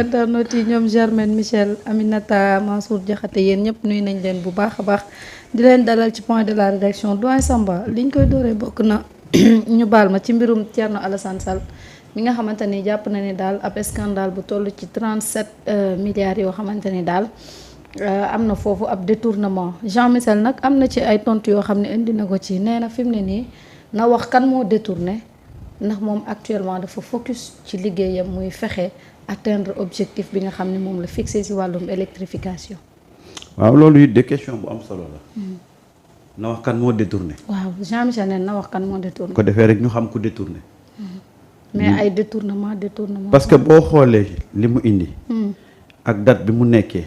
internet yi ñoom Germaine Michel Aminata Mansour Diakhaté yéen ñëpp nuyu nañ leen bu baax a baax di leen dalal ci point de la rédaction doyen Samba liñ koy dooree bokk na ñu baal ma ci mbirum Thierno Alassane Sall mi nga xamante ni jàpp na ni daal ab scandale bu toll ci 37 milliards yoo xamante ni daal am na foofu ab détournement Jean Michel nag am na ci ay tontu yoo xam ne indi na ko ci nee na fi mu ne nii na wax kan moo détourné ndax moom actuellement dafa focus ci liggéeyam muy fexe atteindre objectif bi nga xam ne moom la fixé ci wàllum électrification. waaw loolu it de question bu am solo la. na wax kan moo détourné. waaw Jean Michel nee na wax kan moo détourné. ko defee rek ñu xam ku détourné. mais ay détournement. parce que boo xoolee li mu indi. ak date bi mu nekkee.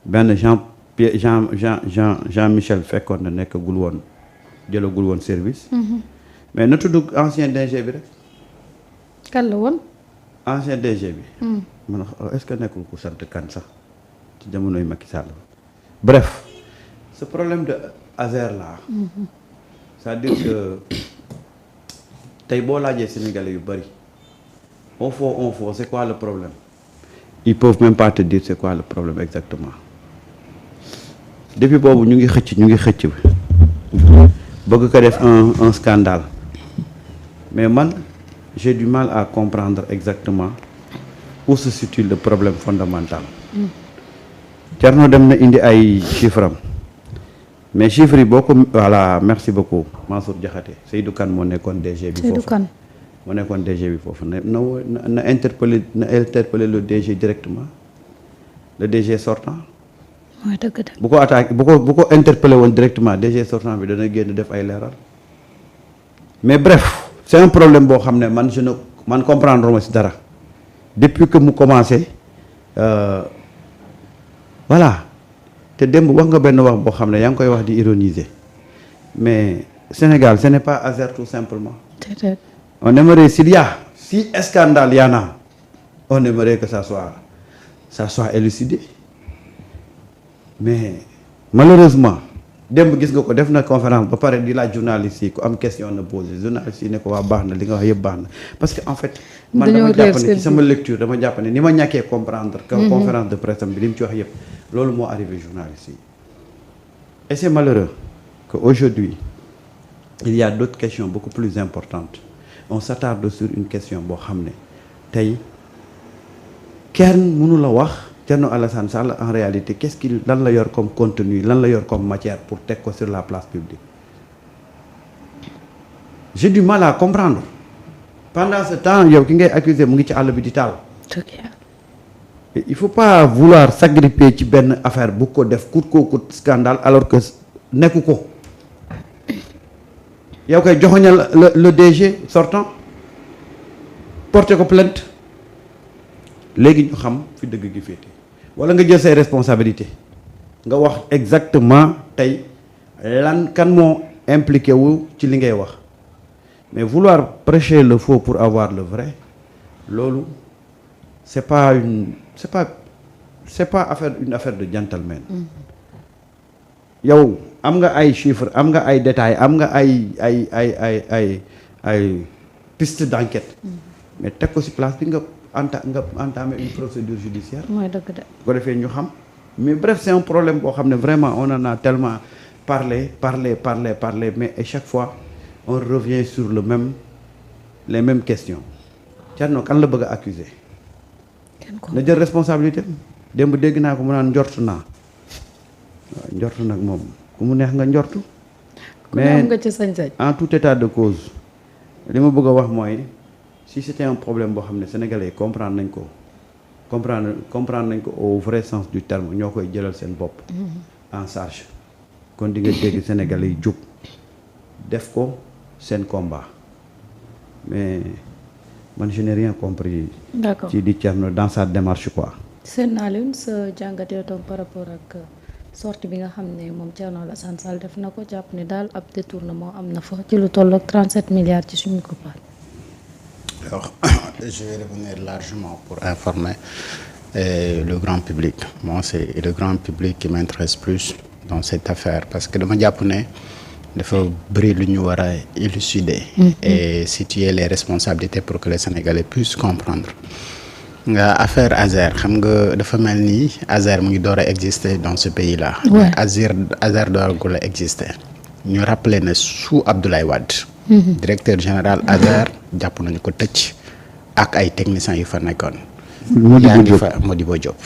benn Jean Michel fekkoon na nekkagul woon jëlagul woon service. mais na tudd ancien DG bi rek. kan la woon. ancien DG bi. man est-ce que nekkul ku sant kan sax ci jamonoy Macky Sall. bref ce problème de Azer là. c'est-à-dire que tey boo laajee Sénégalais yu bari au fond c'est quoi le problème. ils peuvent même pas te dire c'est quoi le problème exactement. depuis boobu ñu ngi xëcc bëgg ko def un scandale mais man j'ai du mal à comprendre exactement où se situe le problème fondamental. Thierno dem na indi ay chiffres am mais chiffres yi boo ko voilà merci beaucoup Mansour Diakhaté Seydou Kane moo nekkoon DG bi foofu moo nekkoon DG bi foofu na interpeller le DG directement le DG sortant. mooy dëgg de. bu ko attaqué bu ko interpellé woon directement DG sortant bi dana génn def ay leeral mais bref c'est un problème boo xam ne man comprendre ma ci dara depuis que mu commencé voilà te démb wax nga benn wax boo xam ne yaa ngi koy wax di ironiser mais Sénégal ce n'est pas Azer tout simplement. on aimerait si scandale y en a on aimerait que ça soit élucidé. mais malheureusement démb gis nga ko def na conférence ba pare di laaj journaliste yi ku am question na posé journaliste yi ne ko waa baax na li nga wax yëpp baax na parce que en fait man dama jàpp ne ci sama lecture dama jàpp ne ni ma ñàkkee comprendre que conférence de presse am bi li mu ci wax yëpp loolu moo arrivé journaliste yi et c'est malheureux que aujourd'hui il y a d'autres questions beaucoup plus importantes on s'attarde sur une question boo xam ne tey kenn mënu la wax Thierno Alassane Sall en réalité lan la yor comme contenu lan la yor comme matière pour teg ko sur la place publique j'ai du mal à comprendre pendant ce temps yow ki ngay accuser mu ngi ci àll bi di taal. il faut pas vouloir s'agripper ci benn affaire bu ko def coûte que coûte scandale alors que nekku ko yow koy joxoñal le DG sortant porter ko plainte léegi ñu xam fi dëgg gi féete wala nga jël say responsabilités nga wax exactement tey lan kan moo impliqué wu ci li ngay wax mais vouloir prêcher le faux pour avoir le vrai loolu c'est pas une affaire de gentleman. yow am nga ay chiffres am nga ay détails am nga ay piste d'enquête mais teg ko ci place bi nga entamer une procédure judiciaire. mooy dëgg de. ko defee ñu xam mais bref c'est un problème boo xam ne vraiment on en a tellement parlé mais à chaque fois on revient sur les mêmes questions. Thierno kan la bëgg a accuser na jël responsabilité démb dégg naa ko mu naan njortu naa waaw njortu nag moom ku mu neex nga njortu. mais nga ci sañ-sañ. en tout état de cause li ma bëgg a wax mooy. si c'était un problème boo xam ne sénégalais comprendre nañ ko au vrai sens du terme ñoo koy jëlal seen bopp en charge kon di nga dégg sénégalais yi jub def ko seen combat mais man je n'ai rien compris. d'accord ci di Thierno dans sa démarche quoi. seen naa leen sa jàngat yow tam par rapport ak sortie bi nga xam ne moom Thierno Alassane Sall def na ko jàpp ni daal ab détournement am na fa ci lu toll ak 37 milliards ci suñu koppar. Alors, je vais revenir largement pour informer le grand public. Moi, c'est le grand public qui m'intéresse plus dans cette affaire parce que dama jàpp ne dafa bëri lu ñu war a élucider et situer les responsabilités pour que les Sénégalais puissent comprendre. nga affaire Azer xam nga dafa mel ni Azer mu ngi door a exister dans ce pays là. Ouais. Azer dooragul a exister. ñu rappelé ne sous Abdoulaye Wade. directeur général Azer jàpp nañu ko tëj ak ay techniciens yu fa nekkoon. yaa ngi fa Modibo Diop.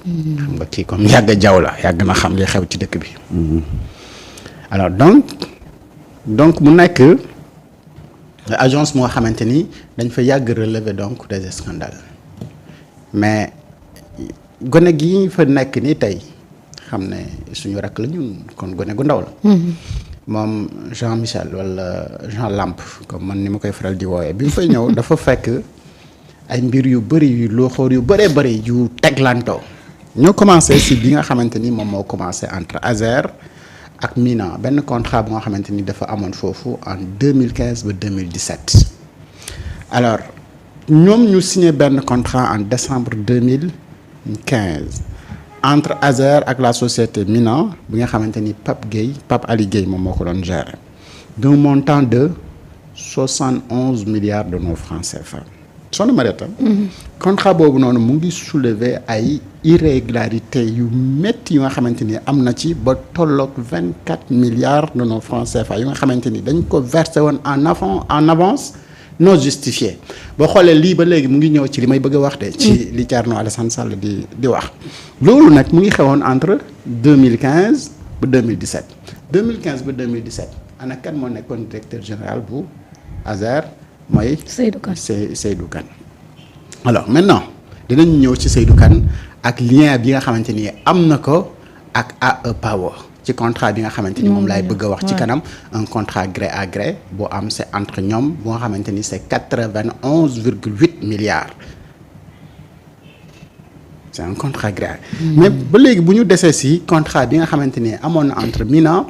xam nga kii comme yàgg jaw la yàgg na xam li xew ci dëkk bi. alors donc mu nekk agence moo xamante ni dañ fa yàgg relever donc des scandales mais gone gi fa nekk ni tey xam ne suñu rakk la ñun kon gone gu ndaw la. moom Jean Michel wala Jean Lampe comme man ni ma koy faral di wooyee bi mu fay ñëw dafa fekk ay mbir yu bëri yu looxoor yu bëree bëri yu teglantoo ñoo commencé si bi nga xamante ni moom moo commencé entre Azer ak Mina benn contrat bu nga xamante ni dafa amoon foofu en 2015 ba 2017 alors ñoom ñu signé benn contrat en décembre 2015 entre Azer ak la société Mina bi nga xamante ni Pape Ali Gueye moom moo ko doon gérer d'un montant de 71 milliards de nos francs CFA. Soxna Marieta contrat boobu noonu mu ngi soulever ay irrégularités yu métti yu nga xamante ni am na ci ba tolloog 24 milliards de nos francs CFA yu nga xamante ni dañ ko versé woon en avance non justifié boo xoolee lii ba léegi mu ngi ñëw ci li may bëgg a wax de ci li Thierno Alassane Sall di wax loolu nag mu ngi xewoon entre 2015 ba 2017 2015 ba 2017 ana kan moo nekkoon directeur général bu Azer mooy Seydou Kane alors maintenant dinañ ñëw ci Seydou Kane ak lien bi nga xamante ni am na ko ak AE Power ci contrat bi nga xamante ni moom laay bëgg a wax ci kanam un contrat gré à gré boo am c'est entre ñoom bu nga xamante ni c'est 91,8 milliards c'est un contrat gré mais ba léegi bu ñu desee si contrat bi nga xamante ni amoon na entre Mina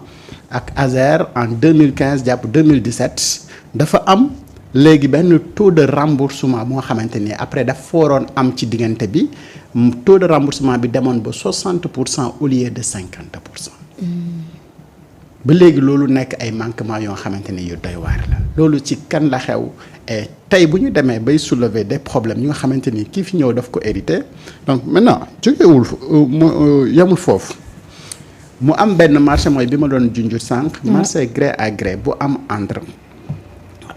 ak Azer en 2015 jàpp 2017 dafa am léegi benn taux de remboursement bu nga xamante ni après dafa waroon am ci diggante bi taux de remboursement bi demoon ba 60% au lieu de 50%. ba léegi loolu nekk ay manquements yoo xamante ni yu doy waar la loolu ci kan la xew et tey bu ñu demee bay soulever des problèmes yu nga xamante ni kii fi ñëw daf ko hérité donc maintenant jógewul yemul foofu mu am benn marché mooy bi ma doon junj sànq. marché gré à gré bu am entre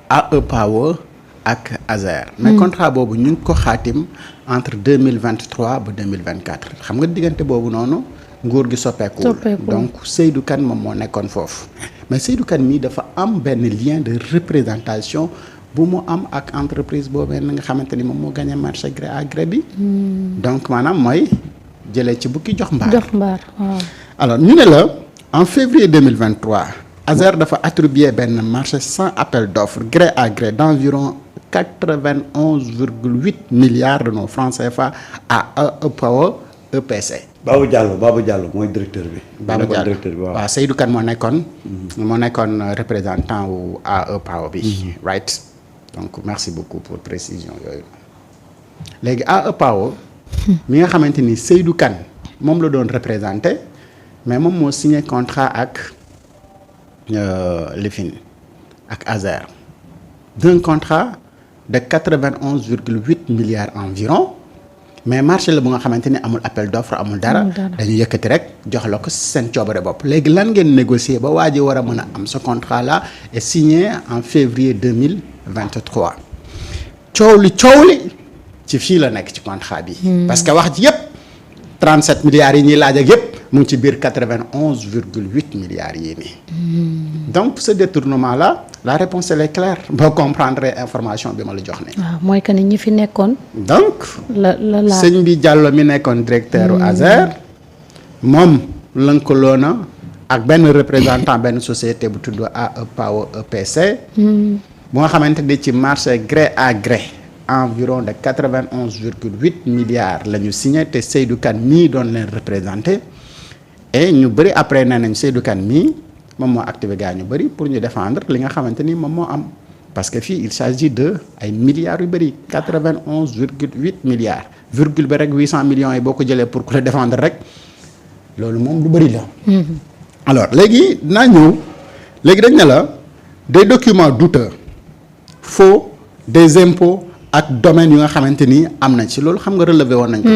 AE Power ak Azer. mais contrat boobu ñu ngi ko xaatim entre 2023 ba 2024 xam nga diggante boobu noonu. nguur gi soppeekuwul donc Seydou Kane moom moo nekkoon foofu mais Seydou Kane mii dafa am benn lien de représentation bu mu am ak entreprise boobee na nga xamante ni moom moo gagné marché gré à gré bi donc maanaam mooy jëlee ci bukki jox mbaar waaw. alors ñu ne la en février 2023 Azer dafa attribué benn marché sans appel d'offres gré à gré d'environ 91,8 milliards de nos francs CFA à AE Power EPC. Babou Diallo mooy directeur bi. Babou Diallo waaw Seydou Kane moo nekkoon représentant wu AE Power bi. right donc merci beaucoup pour précision yooyu. léegi AE Power. mi nga xamante ni Seydou Kane moom la doon représenté mais moom moo signé contrat ak Lifin ak Azer d'un contrat de 91,8 milliards environ. mais marché la bu nga xamante ni amul appel d'offre amul dara dañu yëkkati rek jox la ko seen coobare bopp léegi lan ngeen négocier ba waa ji war a mën a am ce contrat là est signé en février 2023 coow li ci fii la nekk ci contrat bi parce que wax ji yëpp 37 milliards yi ñuy laaj ak yëpp mu ngi ci biir 91,8 milliards yii nii donc ce détournement là la réponse elle est claire boo comprendre information bi ma la jox ne waaw mooy que ni ñi fi nekkoon. donc la sëñ bi Diallo mi nekkoon directeur u Azer moom lëkkaloo na ak benn représentant benn société bu tudd AE Power EPC bu nga xamante ni ci marché gré à gré environ de 91,8 milliards la ñu signé te Seydou Kane mii doon leen représenté et ñu bëri après nee nañ Seydou Kane mii moom moo activé gaa ñu bëri pour ñu défendre li nga xamante ni moom moo am parce que fii il s'agit de ay milliards yu bëri 91,8 milliards virgule ba rek 800 millions yi boo ko jëlee pour ku la défendre rek loolu moom lu bëri la. alors léegi dinaa ñëw léegi dañ ne la des documents douteux faux des impôts ak domaine yu nga xamante ni am na ci loolu xam nga relevé woon nañ ko.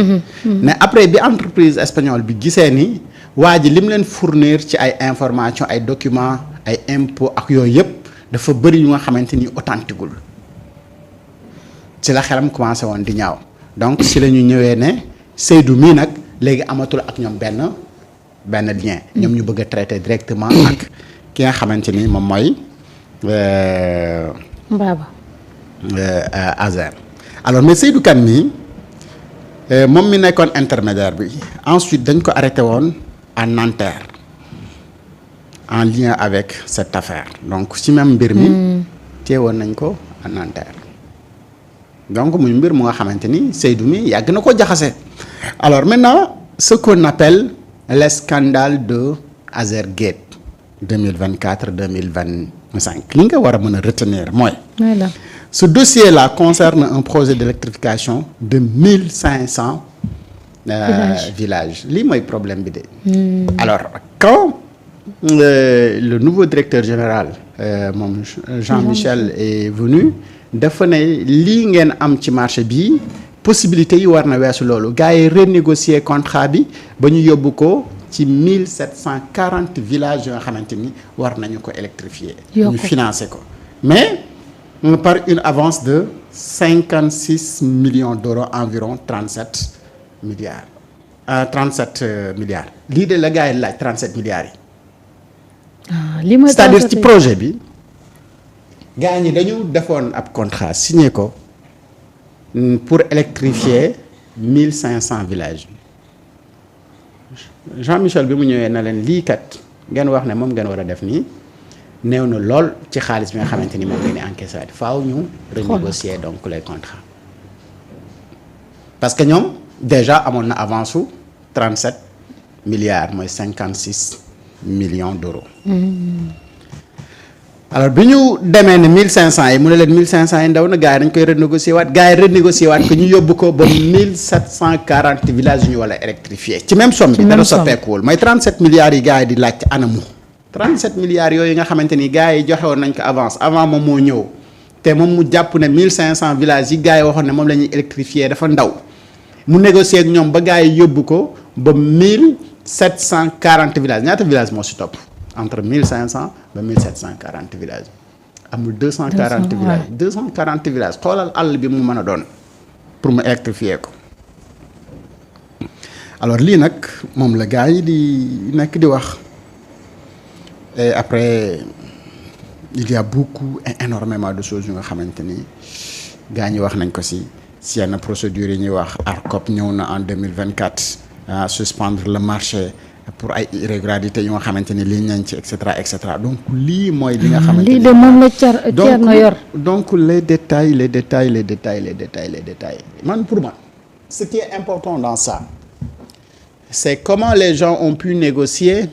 mais après bi entreprise espagnole bi gisee ni waa ji lim leen fournir ci ay information ay documents ay impôts ak yooyu yëpp dafa bëri yu nga xamante ni authentiqueul ci la xelam commencé woon di ñaaw donc si la ñu ñëwee ne Seydou mii nag léegi amatul ak ñoom benn lien. ñoom ñu bëgg a traiter directement ak ki nga xamante ni moom mooy. Mbaba. Azer alors mais Seydou Kane mii moom mi nekkoon intermédiaire bi ensuite dañ ko arrêté woon à Nanterre en lien avec cette affaire donc ci même mbir mi teewoon nañ ko à Nanterre donc muy mbir mu nga xamante ni Seydou mi yàgg na ko jaxase alors maintenant ce qu'on appelle les scandales de Azergate 2024-2025 li nga war a mën a retenir mooy ce dossier-là concerne un projet d'électrification de 1500 villages lii mooy problème bi de alors quand le nouveau directeur général moom Jean-Michel est venu dafa ne lii ngeen am ci marché bi possibilité yi war na weesu loolu gars yi renégocier contrat bi ba ñu yóbbu ko ci 1740 villages yoo nga xamante ni war nañu ko électrifier ñu financer ko mais par une avance de 56 millions d'euros environ 37 milliards 37 milliards lii de la gars yi laaj 37 milliards yi c'est-à-dire ci projet bi gars ñi dañu defoon ab contrat signé ko pour électrifier 1500 villages Jean-Michel bi mu ñëwee na leen lii kat ngeen wax ne moom ngeen war a def nii néew na lool ci xaalis bi nga xamante ni moom ngeen di encaissé faaw ñu renégocier donc les contrats parce que ñoom déjà amoon na avance su 37 milliards mooy 56 millions d'euros. alors bi ñu demee ne 1500 yi mu ne leen 1500 yi ndaw na gars yi dañ koy renégocier waat gars yi renégocier waat que ñu yóbbu ko ba 1740 villages yu ñu war a électrifier ci même somme bi dara soppeekuwul mooy 37 milliards yi gars yi di laaj anamu 37 milliards yooyu nga xamante ni gars yi joxe woon nañ ko avance avant moom moo ñëw te moom mu jàpp ne 1500 villages yi gars yi waxoon ne moom la ñuy électrifier dafa ndaw mu négocier ak ñoom ba gars yi yóbbu ko ba 1740 villages ñaata villages moo si topp entre 1500 ba 1740 villages amul 240 villages 240 villages xoolal àll bi mu mën a doon pour mu électrifier ko alors lii nag moom la gars yi di nekk di wax et après il y a beaucoup et énormément de choses yu nga xamante ni gars ñi wax nañ ko si yenn procédures yi ñuy wax ARCOP ñëw na en 2024 à suspendre le marché pour ay irrégularités yu nga xamante ni lii nañ ci et cetera donc lii mooy li nga xamante ni lii de moom la Thierno yor donc les détails man pour moi ce qui est important dans ça c'est comment les gens ont pu négocier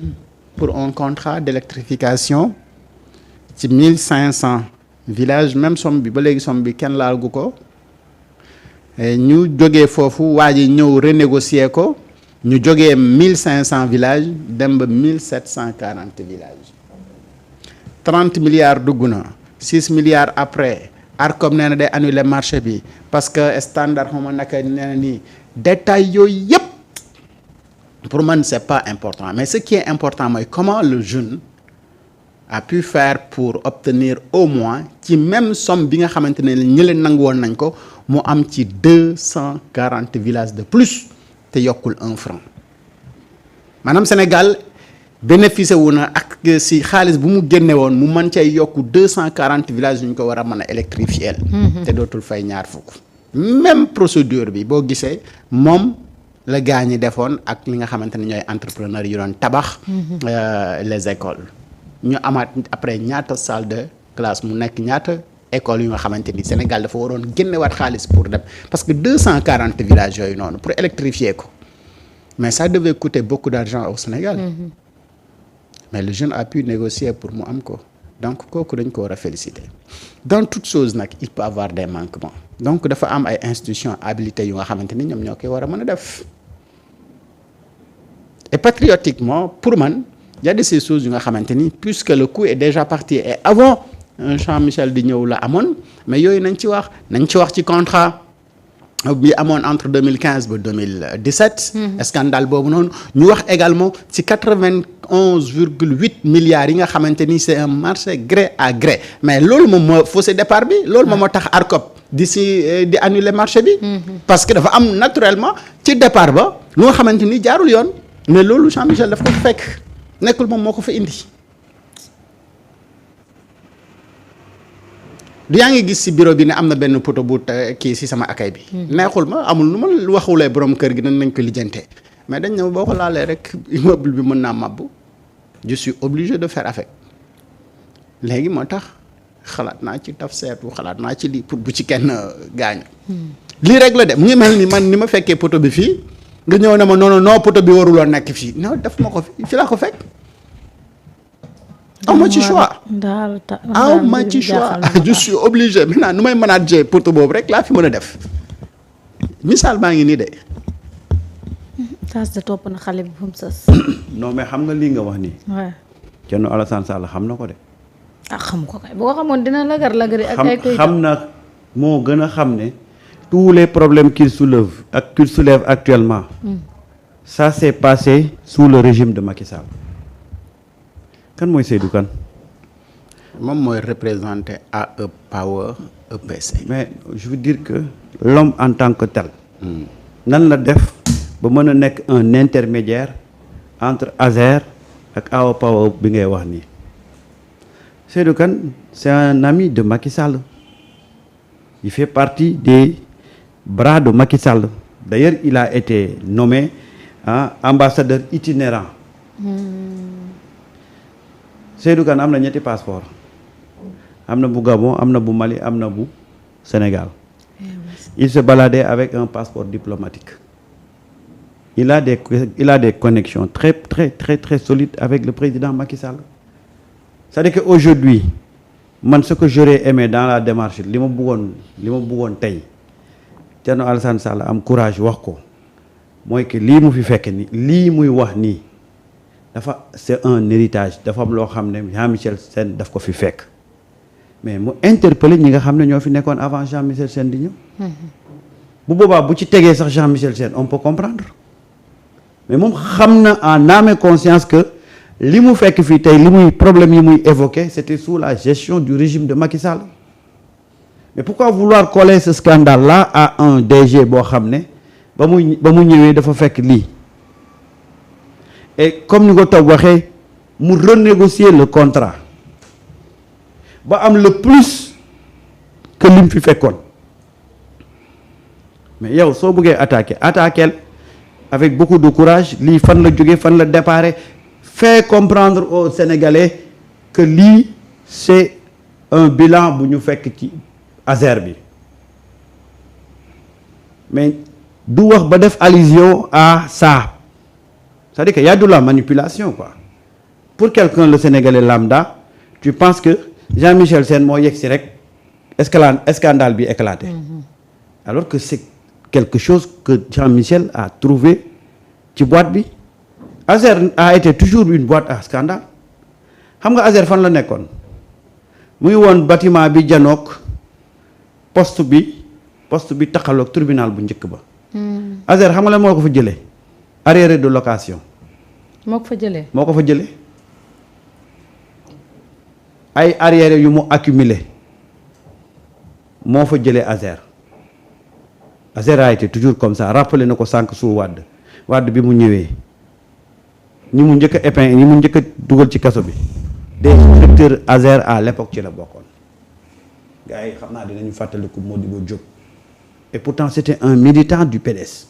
pour un contrat d'électrification ci 1500 villages même somme bi ba léegi somme bi kenn laalgu ko ñu jógee foofu waa ji ñëw renégocier ko ñu jógee 1500 villages dem ba 1740 villages 30 milliards dugg na 6 milliards après ARCOP nee na day annuler marché bi parce que standard xaw ma naka nee na nii détails yooyu yëpp pour man c'est pas important mais ce qui est important mooy comment le jeune a pu faire pour obtenir au moins ci même somme bi nga xamante ne ñi leen nangu woon nañ ko mu am ci 240 villages de plus te yokkul 1 franc maanaam Sénégal bénéficié wu na ak si xaalis bu mu génne woon mu mën cay yokku 240 villages yu ñu ko war a mën a électrifier te dootul fay ñaar fukk même procédure bi boo gisee moom la gaa ñi defoon ak li nga xamante ne ñooy entrepreneurs yu doon tabax les écoles ñu amaat après ñaata salle de classe mu nekk ñaata école yu nga xamante ni Sénégal dafa waroon génnewaat xaalis pour dem parce que 240 villages yooyu noonu pour électrifier ko mais ça devait coûter beaucoup d'argent au Sénégal mais le jeune a pu négocier pour mu am ko donc kooku dañ ko war a féliciter dans toute chose nag il peut avoir des manquements donc dafa am ay institutions habilitées yu nga xamante ni ñoom ñoo koy war a mën a def et patriotiquement pour man y a de ces choses yu nga xamante ni puisque le coup est déjà parti et avant Jean-Michel di ñëw la amoon mais yooyu nañ ci wax ci contrat bi amoon entre 2015 ba 2017. scandale boobu noonu ñu wax également ci 91,8 milliards yi nga xamante ni c'est un marché gré à gré mais loolu moom moo faussé départ bi loolu moom moo tax ARCOP di annuler marché bi. parce que dafa am naturellement ci départ ba lu nga xamante ni jaarul yoon mais loolu Jean-Michel daf ko fekk nekkul moom moo ko fa indi. du yaa ngi gis ci bureau bi ne am na benn poto bu kii ci sama akay bi. neexul ma amul nu ma waxulee borom kër gi nañ ko lijjantee mais dañ ne boo ko laalee rek immeuble bi mën naa mabbu je suis obligé de faire avec léegi moo tax xalaat naa ci taf seetu xalaat naa ci lii pour bu ci kenn gaañu. lii rek la de mu ngi mel ni man ni ma fekkee poto bi fii nga ñëw ne ma non poto bi waruloo nekk fii non def ma ko fi laa ko fekk. aw ma ci choix aw ma ci choix je suis obligé maintenant nu may manager poto boobu rek laa fi mën a def misaal baa ngi nii de. taas de topp na xale bi fu mu sës. non mais xam nga lii nga wax nii. waaw. Thierno Alassane Sall xam na ko de. ah xam ko kay boo ko xamoon dina lagar-lagari ak ay këyit. xam na moo gën a xam ne tous les problèmes qu'il soulève actuellement. ça s'est passé sous le régime de Macky Sall. kan mooy Seydou Kane. moom mooy représenté AE Power EPC. mais je veux dire que l'homme en tant que tel. nan la def ba mën a nekk un intermédiaire entre ASER ak AE Power bi ngay wax nii. Seydou Kane c'est un ami de Macky Sall. il fait partie des bras de Macky Sall. d'ailleurs il a été nommé ambassadeur itinérant. Seydou Kane am na ñetti passeport am na bu Gabon am na bu Mali am na bu Sénégal. il se baladait avec un passeport diplomatique. il a des connexions très très très très solides avec le président Macky Sall. c'est-à-dire que aujourd'hui man ce que j'aurais aimé dans la démarche li ma bëggoon tey Thierno Alassane Sall am courage wax ko mooy que lii mu fi fekk ni lii muy wax nii c'est un héritage dafa am loo xam ne Jean-Michel Sène daf ko fi fekk mais mu interpeller ñi nga xam ne ñoo fi nekkoon avant Jean-Michel Sène di ñëw. bu boobaa bu ci tegee sax Jean-Michel Sène on peut comprendre mais moom xam na en âme et conscience que li mu fekk fii tey li muy problème yi muy évoqué c'était sous la gestion du régime de Macky Sall. mais pourquoi vouloir coller ce scandale là à un DG boo xam ne ba mu ñëwee dafa fekk lii. et comme ni ko toog waxee mu renégocier le contrat ba am le plus que lim fi fekkoon mais yow soo bëggee attaquer avec beaucoup de courage lii fan la jógee fan la déparé fait comprendre aux Sénégalais que lii c'est un bilan bu ñu fekk ci ASER bi mais du wax ba def allusion à ça. c'est-à-dire qu'il y a de la manipulation quoi. Pour quelqu'un le Sénégalais lambda tu penses que Jean-Michel Sène moo yegg si rek scandale bi éclaté. alors que c'est quelque chose que Jean-Michel a trouvé ci boîte bi. ASER a été toujours une boîte à scandale xam nga ASER fan la nekkoon mu ngi woon bâtiment bi janook poste bi taxaloog tribunal bu njëkk ba. ASER xam nga lan moo ko fa jëlee. arriéré de location. moo ko fa jëlee. ay arriéré yu mu accumulé moo fa jëlee ASER. ASER a été toujours comme ça rappelé na ko sànq su Wade bi mu ñëwee ñi mu njëkk a épinglé ñi mu njëkk a dugal ci kaso bi des inspecteurs ASER à l'époque ci la bokkoon. gars yi xam naa dinañu fàttaliku Modibo Diop. et pourtant c'était un militant du PDS.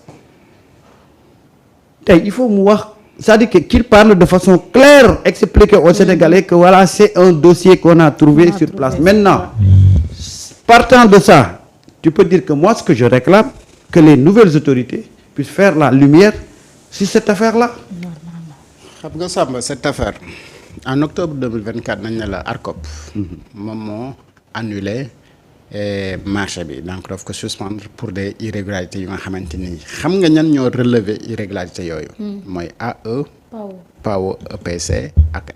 tey il faut mu wax c'est-à-dire qu'il parle de façon claire expliquer aux Sénégalais que voilà c'est un dossier qu'on a trouvé sur place. Maintenant partant de ça tu peux dire que moi ce que je réclame que les nouvelles autorités puissent faire la lumière sur cette affaire-là. xam nga Samba cette affaire en octobre 2024 nañ ne la ARCOP moom moo annulé marché bi donc daf ko suspendre pour des irrégularités yu nga xamante ni xam nga ñan ñoo relever irrégularité yooyu mooy AE Power EPC ak